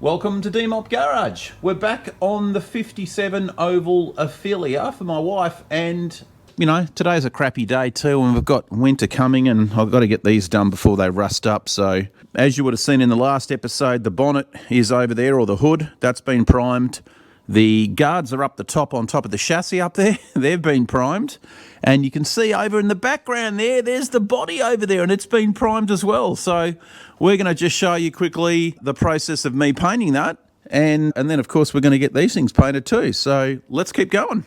Welcome to D-Mop Garage. We're back on the 57 oval Ophelia for my wife, and you know, today's a crappy day too, and we've got winter coming, and I've got to get these done before they rust up. So as you would have seen in the last episode, the bonnet is over there, or the hood, that's been primed. The guards are up the top, on top of the chassis up there. They've been primed. And you can see over in the background there's the body over there, and it's been primed as well. So we're going to just show you quickly the process of me painting that. And then, of course, we're going to get these things painted too. So let's keep going.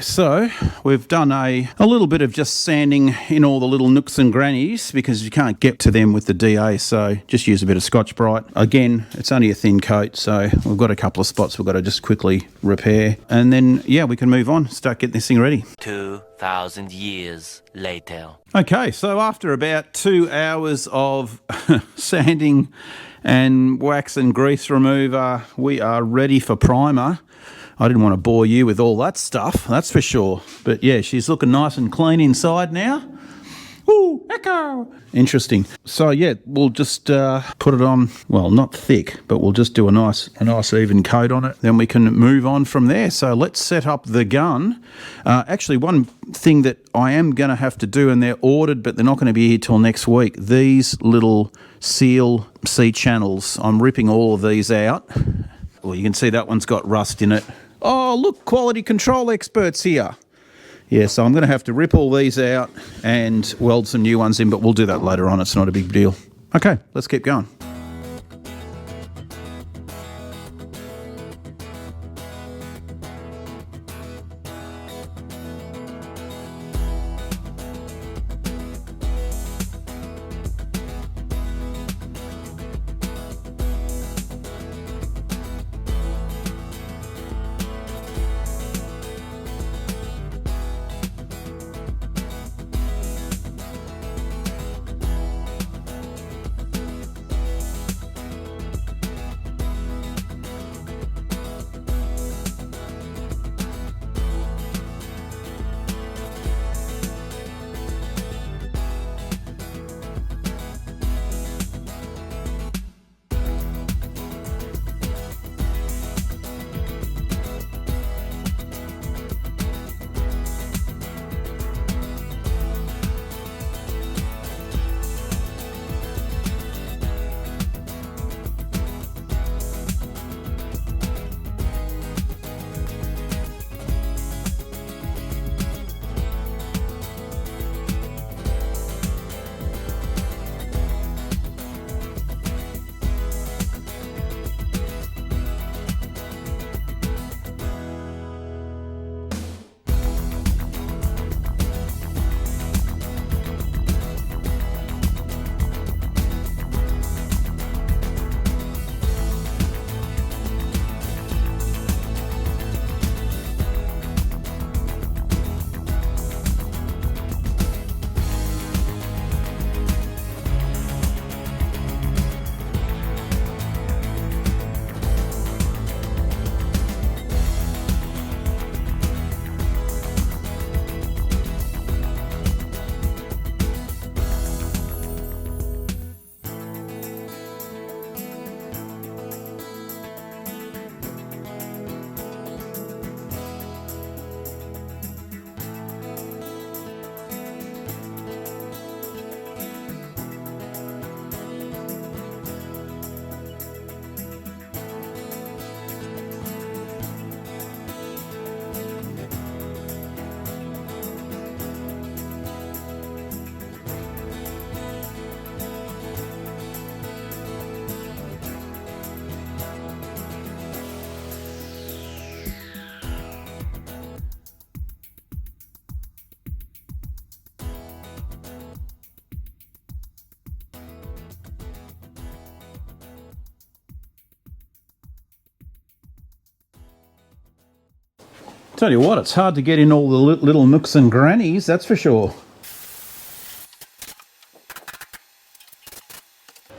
So we've done a little bit of just sanding in all the little nooks and grannies because you can't get to them with the DA, so just use a bit of Scotch-Brite. Again, it's only a thin coat, so we've got a couple of spots we've got to just quickly repair. And then, yeah, we can move on, start getting this thing ready. 2,000 years later. Okay, so after about 2 hours of sanding and wax and grease remover, we are ready for primer. I didn't want to bore you with all that stuff, that's for sure. But yeah, she's looking nice and clean inside now. Ooh, echo! Interesting. So yeah, we'll just put it on, well, not thick, but we'll just do a nice even coat on it. Then we can move on from there. So let's set up the gun. Actually, one thing that I am going to have to do, and they're ordered, but they're not going to be here till next week, these little seal C-channels. I'm ripping all of these out. Well, you can see that one's got rust in it. Oh, look, quality control experts here. Yeah, so I'm going to have to rip all these out and weld some new ones in, but we'll do that later on. It's not a big deal. Okay, let's keep going. Tell you what, it's hard to get in all the little nooks and grannies, that's for sure.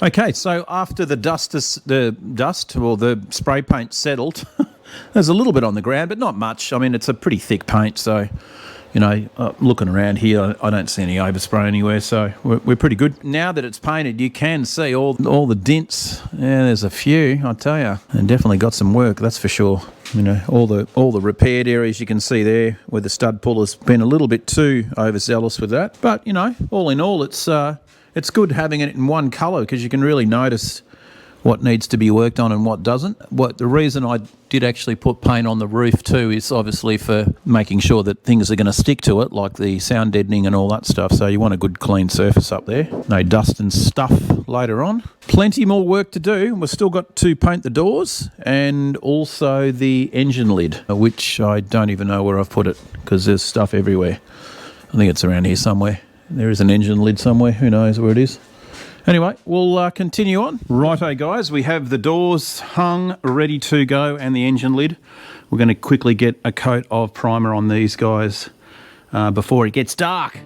Okay, so after the dust or the spray paint settled, there's a little bit on the ground, but not much. I mean, it's a pretty thick paint, so, you know, looking around here, I don't see any overspray anywhere, so we're pretty good. Now that it's painted, you can see all the dints. Yeah, there's a few, I tell you, and definitely got some work, that's for sure. You know, all the repaired areas you can see there where the stud puller's been a little bit too overzealous with that. But, you know, all in all, it's good having it in one colour because you can really notice what needs to be worked on and what doesn't. The reason I did actually put paint on the roof too is obviously for making sure that things are going to stick to it, like the sound deadening and all that stuff. So you want a good clean surface up there. No dust and stuff later on. Plenty more work to do. We've still got to paint the doors and also the engine lid, which I don't even know where I've put it because there's stuff everywhere. I think it's around here somewhere. There is an engine lid somewhere. Who knows where it is? Anyway, we'll continue on. Righto, guys, we have the doors hung, ready to go, and the engine lid. We're going to quickly get a coat of primer on these guys before it gets dark.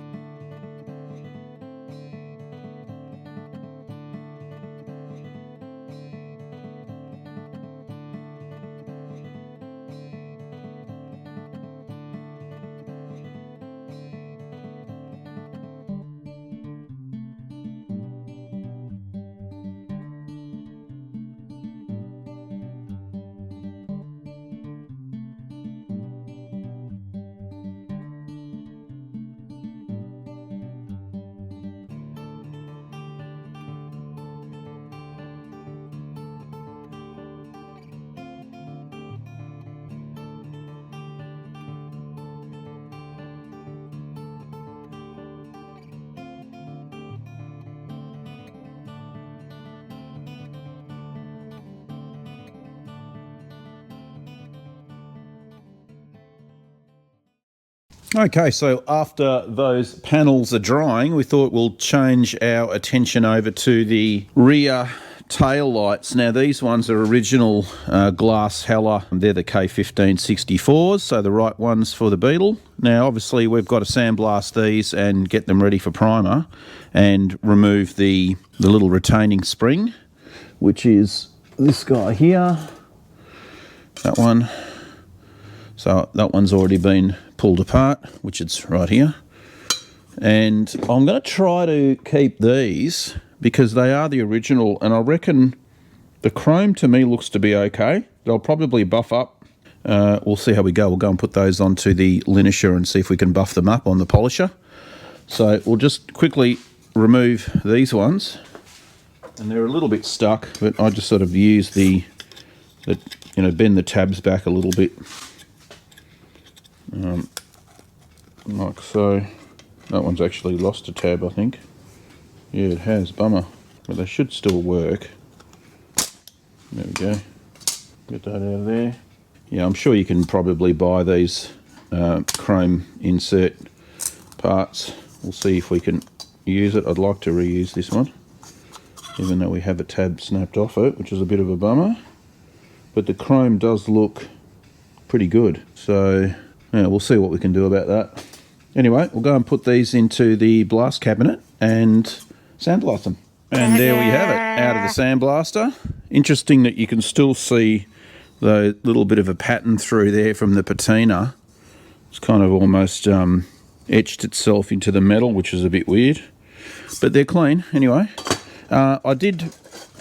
Okay, so after those panels are drying, we thought we'll change our attention over to the rear tail lights. Now, these ones are original glass Hella. They're the K1564s, so the right ones for the Beetle. Now, obviously, we've got to sandblast these and get them ready for primer and remove the little retaining spring, which is this guy here, that one. So that one's already been pulled apart, which it's right here. And I'm going to try to keep these because they are the original, and I reckon the chrome to me looks to be okay. They'll probably buff up. We'll see how we go. We'll go and put those onto the linisher and see if we can buff them up on the polisher. So we'll just quickly remove these ones. And they're a little bit stuck, but I just sort of use bend the tabs back a little bit. Like so. That one's actually lost a tab, I think. Yeah, it has, bummer. But they should still work. There we go. Get that out of there. Yeah, I'm sure you can probably buy these chrome insert parts. We'll see if we can use it. I'd like to reuse this one, even though we have a tab snapped off it, which is a bit of a bummer. But the chrome does look pretty good. So yeah, we'll see what we can do about that. Anyway, we'll go and put these into the blast cabinet and sandblast them. And there we have it, out of the sandblaster. Interesting that you can still see the little bit of a pattern through there from the patina. It's kind of almost etched itself into the metal, which is a bit weird. But they're clean anyway. I did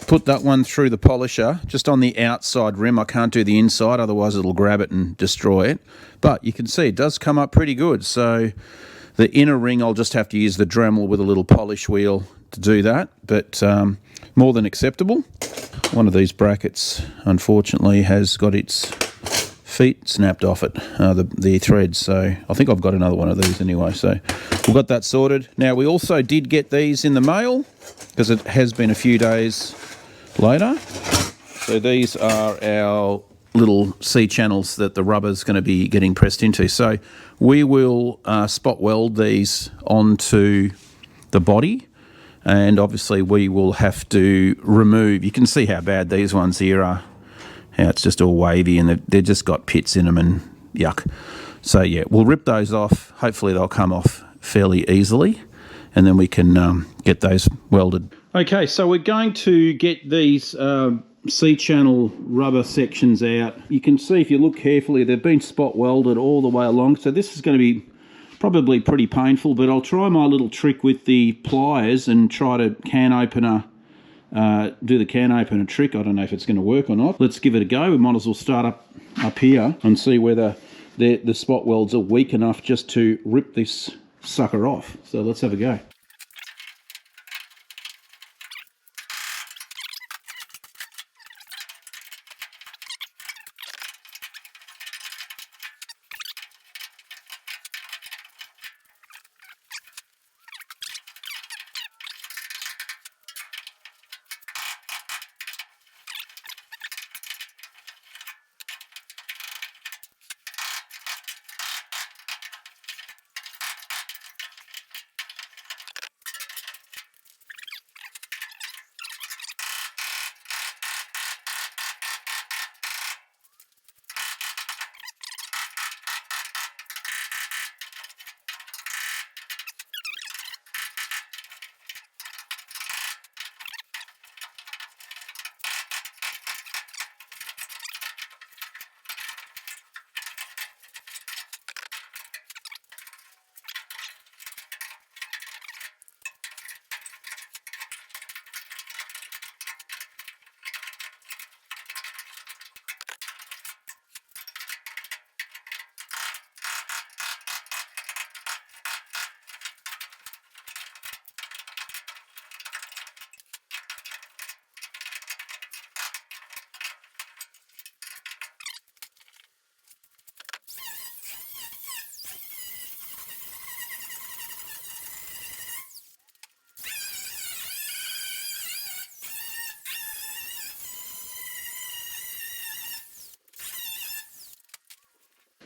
put that one through the polisher, just on the outside rim. I can't do the inside, otherwise it'll grab it and destroy it. But you can see it does come up pretty good. So the inner ring, I'll just have to use the Dremel with a little polish wheel to do that. But more than acceptable. One of these brackets, unfortunately, has got its feet snapped off it, the threads. So I think I've got another one of these anyway. So we've got that sorted. Now, we also did get these in the mail because it has been a few days later. So these are our little C channels that the rubber's going to be getting pressed into. So we will spot weld these onto the body, and obviously we will have to remove, you can see how bad these ones here are, how it's just all wavy and they've just got pits in them and yuck. So yeah, we'll rip those off. Hopefully they'll come off fairly easily, and then we can get those welded. Okay, so we're going to get these C-channel rubber sections out. You can see if you look carefully, they've been spot welded all the way along. So this is going to be probably pretty painful, but I'll try my little trick with the pliers and try to do the can opener trick. I don't know if it's going to work or not. Let's give it a go. We might as well start up here and see whether the spot welds are weak enough just to rip this sucker off. So let's have a go.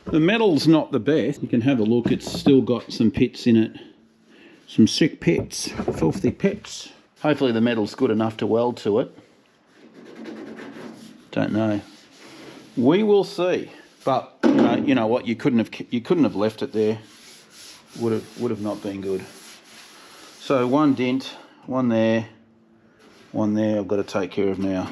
The metal's not the best. You can have a look, it's still got some pits in it. Some sick pits, filthy pits. Hopefully the metal's good enough to weld to it. Don't know. We will see. But you know what? You couldn't have left it there. Would have not been good. So one dent, one there, one there. I've got to take care of now.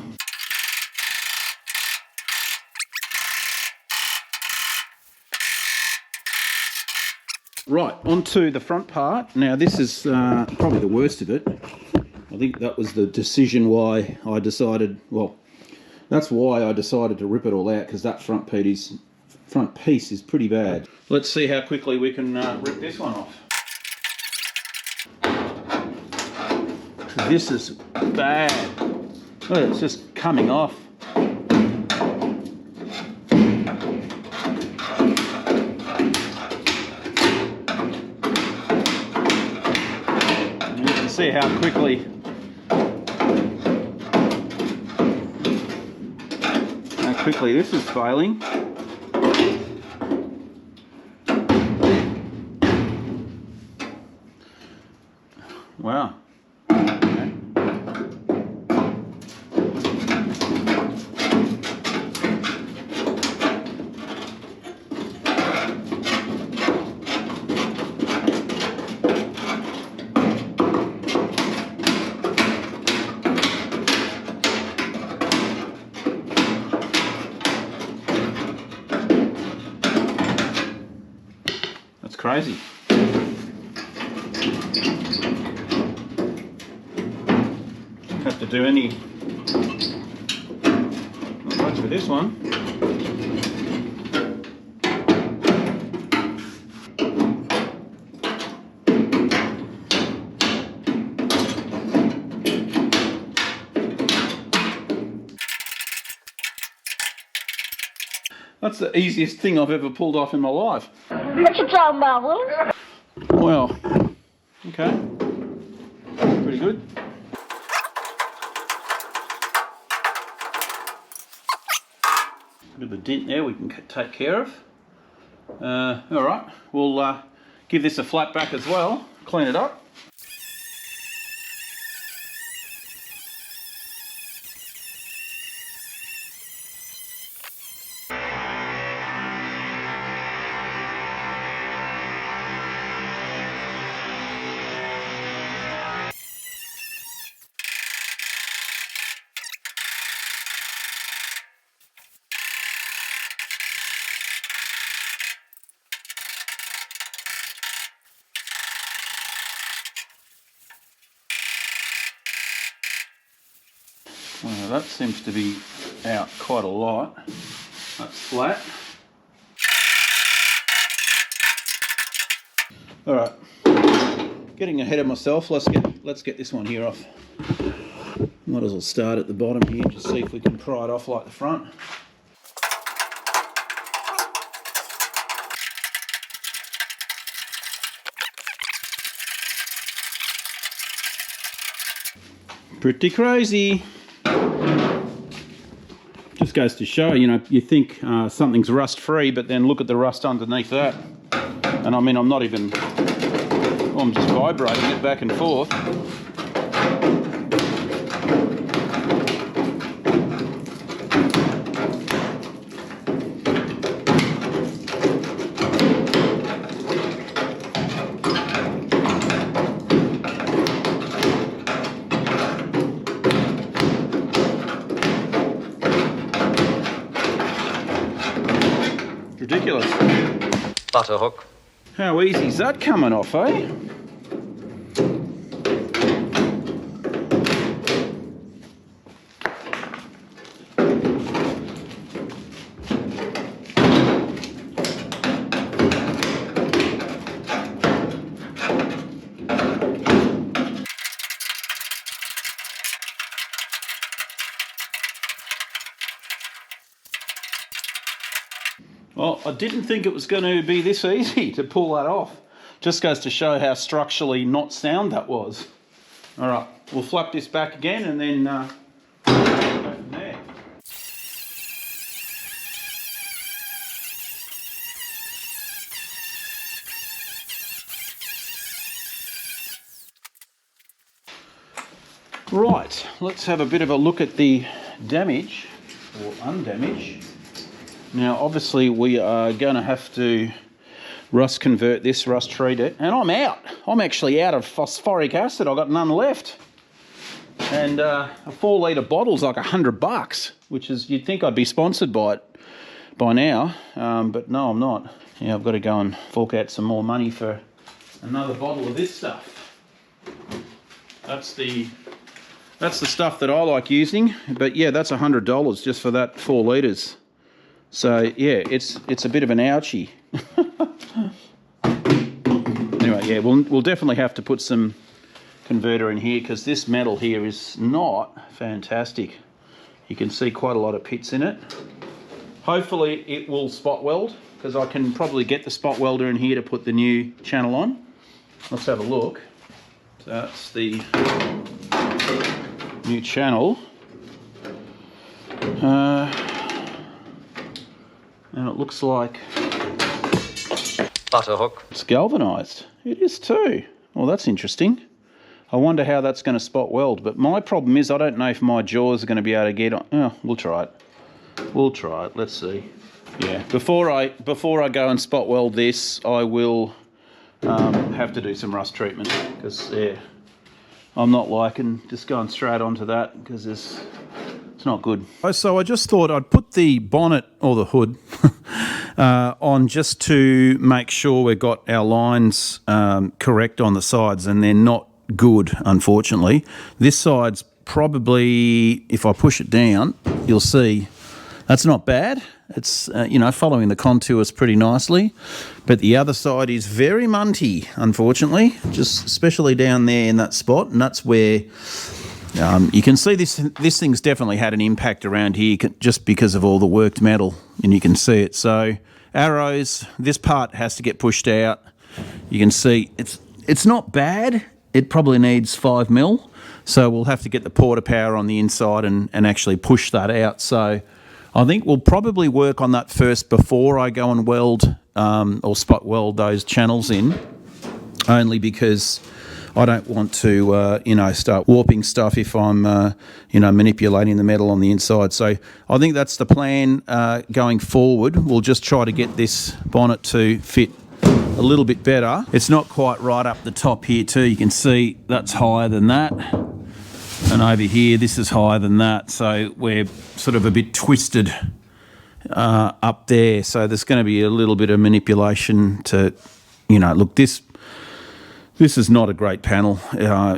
Right, onto the front part. Now this is probably the worst of it. I think that was the decision why I decided, well, that's why I decided to rip it all out, because that front piece is pretty bad. Let's see how quickly we can rip this one off. This is bad. Look, it's just coming off. See how quickly this is failing. Wow. Okay. Crazy. Have to do any, not much with this one. That's the easiest thing I've ever pulled off in my life. What you talking about, Willis? Well, okay. Pretty good. Bit of a dent there we can take care of. All right, we'll give this a flat back as well, clean it up. Well, that seems to be out quite a lot. That's flat. All right, getting ahead of myself. Let's get this one here off. Might as well start at the bottom here, just see if we can pry it off like the front. Pretty crazy. Just goes to show, you know, you think something's rust free, but then look at the rust underneath that. And I mean, I'm just vibrating it back and forth. Ridiculous. Butter hook. How easy is that coming off, eh? Well, I didn't think it was going to be this easy to pull that off. Just goes to show how structurally not sound that was. All right, we'll flap this back again and then go from there. Right, let's have a bit of a look at the damage or undamage. Now, obviously, we are going to have to rust convert this, rust treat it, and I'm out. I'm actually out of phosphoric acid. I've got none left. And a 4 litre bottle's like $100, which is, you'd think I'd be sponsored by it by now, but no, I'm not. Yeah, I've got to go and fork out some more money for another bottle of this stuff. That's the stuff that I like using, but yeah, that's $100 just for that 4 litres. So yeah, it's a bit of an ouchie. Anyway, yeah, we'll definitely have to put some converter in here because this metal here is not fantastic. You can see quite a lot of pits in it. Hopefully it will spot weld because I can probably get the spot welder in here to put the new channel on. Let's have a look. So that's the new channel. And it looks like Butter hook. it's galvanised. It is too. Well, that's interesting. I wonder how that's going to spot weld. But my problem is I don't know if my jaws are going to be able to get on. Oh, we'll try it. We'll try it. Let's see. Yeah. Before I go and spot weld this, I will have to do some rust treatment because yeah, I'm not liking just going straight onto that because it's not good. So I just thought I'd put the bonnet or the hood on just to make sure we've got our lines correct on the sides, and they're not good, unfortunately. This side's probably, if I push it down, you'll see that's not bad. It's, you know, following the contours pretty nicely. But the other side is very munty, unfortunately, just especially down there in that spot, and that's where you can see this thing's definitely had an impact around here just because of all the worked metal, and you can see it. So arrows, this part has to get pushed out. You can see it's not bad. It probably needs 5 mil. So we'll have to get the porta power on the inside and actually push that out. So I think we'll probably work on that first before I go and weld or spot weld those channels in, only because I don't want to, you know, start warping stuff if I'm, you know, manipulating the metal on the inside. So I think that's the plan going forward. We'll just try to get this bonnet to fit a little bit better. It's not quite right up the top here too. You can see that's higher than that. And over here, this is higher than that. So we're sort of a bit twisted up there. So there's going to be a little bit of manipulation to, you know, look, this This is not a great panel.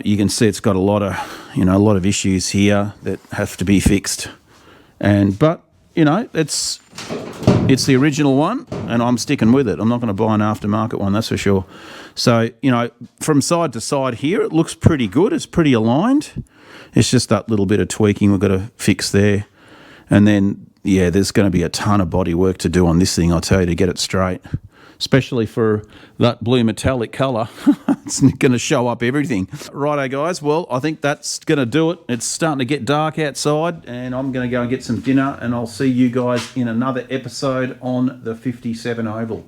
You can see it's got a lot of issues here that have to be fixed. But it's the original one, and I'm sticking with it. I'm not going to buy an aftermarket one, that's for sure. So, from side to side here, it looks pretty good. It's pretty aligned. It's just that little bit of tweaking we've got to fix there. And then, yeah, there's going to be a ton of body work to do on this thing, I'll tell you, to get it straight. Especially for that blue metallic colour. It's going to show up everything. Righto, guys. Well, I think that's going to do it. It's starting to get dark outside, and I'm going to go and get some dinner, and I'll see you guys in another episode on the 57 Oval.